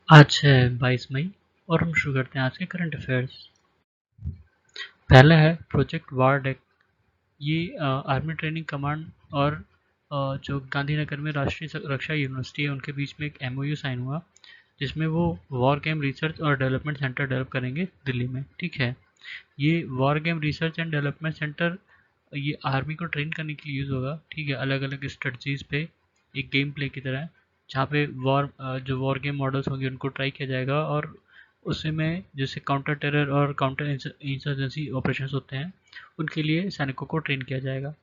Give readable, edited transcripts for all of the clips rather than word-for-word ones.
आज है 22 मई और हम शुरू करते हैं आज के करंट अफेयर्स। पहला है प्रोजेक्ट वारडेक। ये आर्मी ट्रेनिंग कमांड और जो गांधीनगर में राष्ट्रीय रक्षा यूनिवर्सिटी है उनके बीच में एक एमओयू साइन हुआ, जिसमें वो वॉर गेम रिसर्च और डेवलपमेंट सेंटर डेवलप करेंगे दिल्ली में। ठीक है, ये war game research and development centre ये आर्मी को ट्रेन करने के लिए यूज़ होगा। ठीक है, अलग अलग स्ट्रेटजीज पे एक गेम प्ले की तरह, जहाँ पे जो वॉर गेम मॉडल्स होंगे उनको ट्राई किया जाएगा, और उसी में जैसे काउंटर टेरर और काउंटर इंसर्जेंसी ऑपरेशंस होते हैं उनके लिए सैनिकों को ट्रेन किया जाएगा।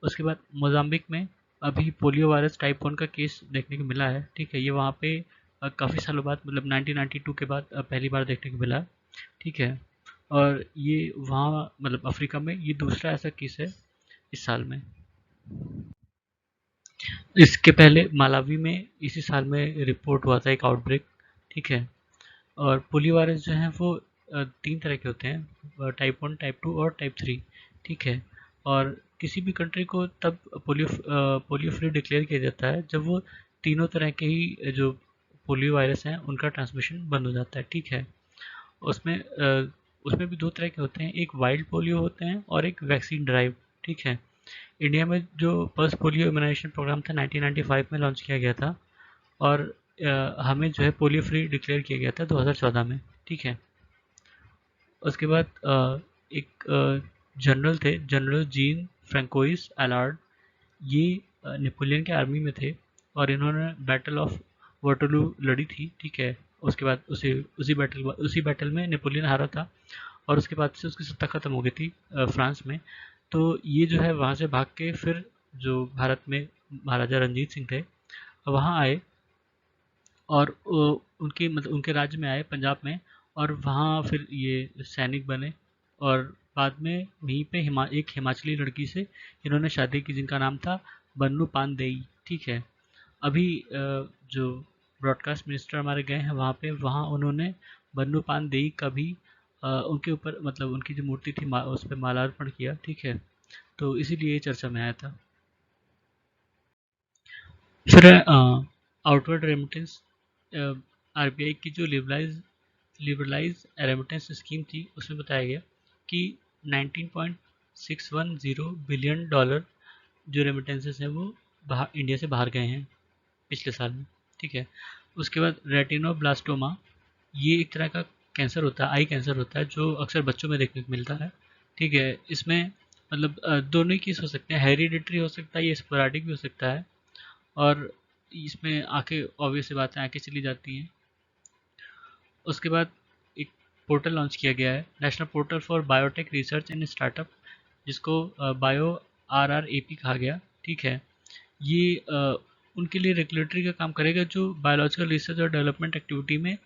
उसके बाद मोजाम्बिक में अभी पोलियो वायरस टाइप 1 का केस देखने को मिला है। ठीक है, ये वहाँ पे काफ़ी सालों बाद, मतलब 1992 के बाद पहली बार देखने को मिला है। ठीक है, और ये वहाँ मतलब अफ्रीका में ये दूसरा ऐसा केस है इस साल में। इसके पहले मालावी में इसी साल में रिपोर्ट हुआ था एक आउटब्रेक। ठीक है, और पोलियो वायरस जो हैं वो 3 तरह के होते हैं, टाइप 1, टाइप 2 और टाइप 3। ठीक है, और किसी भी कंट्री को तब पोलियो फ्री डिक्लेयर किया जाता है जब वो तीनों तरह के ही जो पोलियो वायरस हैं उनका ट्रांसमिशन बंद हो जाता है। ठीक है, उसमें उसमें भी 2 तरह के होते हैं, एक वाइल्ड पोलियो होते हैं और एक वैक्सीन ड्राइव। ठीक है, इंडिया में जो पल्स पोलियो इम्यूनाइजेशन प्रोग्राम था 1995 में लॉन्च किया गया था, और हमें जो है पोलियो फ्री डिक्लेयर किया गया था 2014 में। ठीक है, उसके बाद एक जनरल थे, जनरल जीन फ्रेंकोइस एलार्ड। ये नेपोलियन के आर्मी में थे और इन्होंने बैटल ऑफ वाटरलू लड़ी थी। ठीक है, उसके बाद उसी बैटल में नेपोलियन हारा था, और उसके बाद से उसकी सत्ता खत्म हो गई थी फ्रांस में। तो ये जो है वहाँ से भाग के फिर जो भारत में महाराजा रंजीत सिंह थे वहाँ आए, और उनके मतलब उनके राज्य में आए पंजाब में, और वहाँ फिर ये सैनिक बने, और बाद में वहीं पे एक हिमाचली लड़की से इन्होंने शादी की जिनका नाम था बन्नू पानदेई। ठीक है, अभी जो ब्रॉडकास्ट मिनिस्टर हमारे गए हैं वहाँ पे, वहाँ उन्होंने बन्नू पानदेई का भी उनके ऊपर मतलब उनकी जो मूर्ति थी उस पर मालार्पण किया। ठीक है, तो इसीलिए ये चर्चा में आया था। फिर आउटवर्ड रेमिटेंस। आरबीआई की जो लिबरलाइज रेमिटेंस स्कीम थी उसमें बताया गया कि 19.610 बिलियन डॉलर जो रेमिटेंसेस हैं वो इंडिया से बाहर गए हैं पिछले साल में। ठीक है, उसके बाद रेटिनोब्लास्टोमा, ये एक तरह का कैंसर होता है, आई कैंसर होता है, जो अक्सर बच्चों में देखने को मिलता है। ठीक है, इसमें मतलब दोनों ही केस हो सकते हैं, हेरिडिटरी हो सकता है, ये स्पोराडिक भी हो सकता है, और इसमें आंखें ऑब्वियस सी बात है, आंखें चली जाती हैं। उसके बाद एक पोर्टल लॉन्च किया गया है, national portal for biotech research and startup, जिसको बायो RRAP कहा गया। ठीक है, ये उनके लिए रेगुलेटरी का काम करेगा जो बायोलॉजिकल रिसर्च और डेवलपमेंट एक्टिविटी में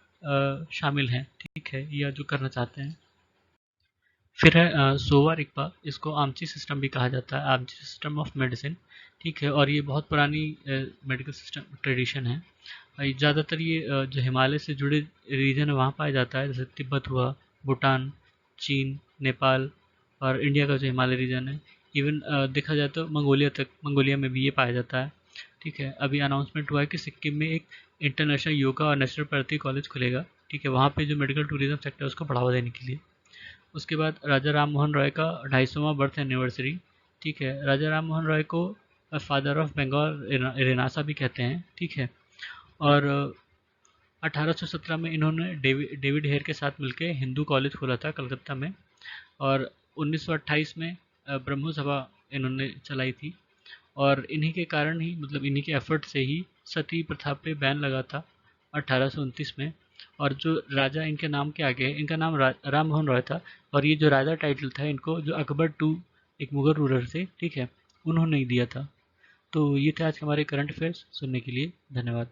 शामिल हैं। ठीक है, या जो करना चाहते हैं। फिर है सोवा रिक्पा, इसको आमची सिस्टम भी कहा जाता है, आमची सिस्टम ऑफ मेडिसिन। ठीक है, और ये बहुत पुरानी मेडिकल सिस्टम ट्रेडिशन है। ज़्यादातर ये जो हिमालय से जुड़े रीजन है वहाँ पाया जाता है, जैसे तिब्बत हुआ, भूटान, चीन, नेपाल, और इंडिया का जो हिमालय रीजन है। इवन देखा जाए तो मंगोलिया में भी ये पाया जाता है। ठीक है, अभी अनाउंसमेंट हुआ है कि सिक्किम में एक इंटरनेशनल योगा और नेचुरोपैथी कॉलेज खुलेगा। ठीक है, वहाँ पे जो मेडिकल टूरिज्म सेक्टर है उसको बढ़ावा देने के लिए। उसके बाद राजा राम मोहन रॉय का 250वां बर्थ एनिवर्सरी। ठीक है, राजा राम मोहन रॉय को फादर ऑफ बंगाल रेनासा भी कहते हैं। ठीक है, और 1817 में इन्होंने डेविड हेयर के साथ मिलकर हिंदू कॉलेज खोला था कलकत्ता में, और 1928 में ब्रह्मो सभा इन्होंने चलाई थी, और इन्हीं के कारण ही मतलब इन्हीं के एफर्ट से ही सती प्रथा पे बैन लगा था 1829 में। और जो राजा इनके नाम के आगे है, इनका नाम राम मोहन रॉय था, और ये जो राजा टाइटल था इनको जो अकबर टू एक मुगल रूलर थे, ठीक है, उन्होंने ही दिया था। तो ये थे आज के हमारे करंट अफेयर्स। सुनने के लिए धन्यवाद।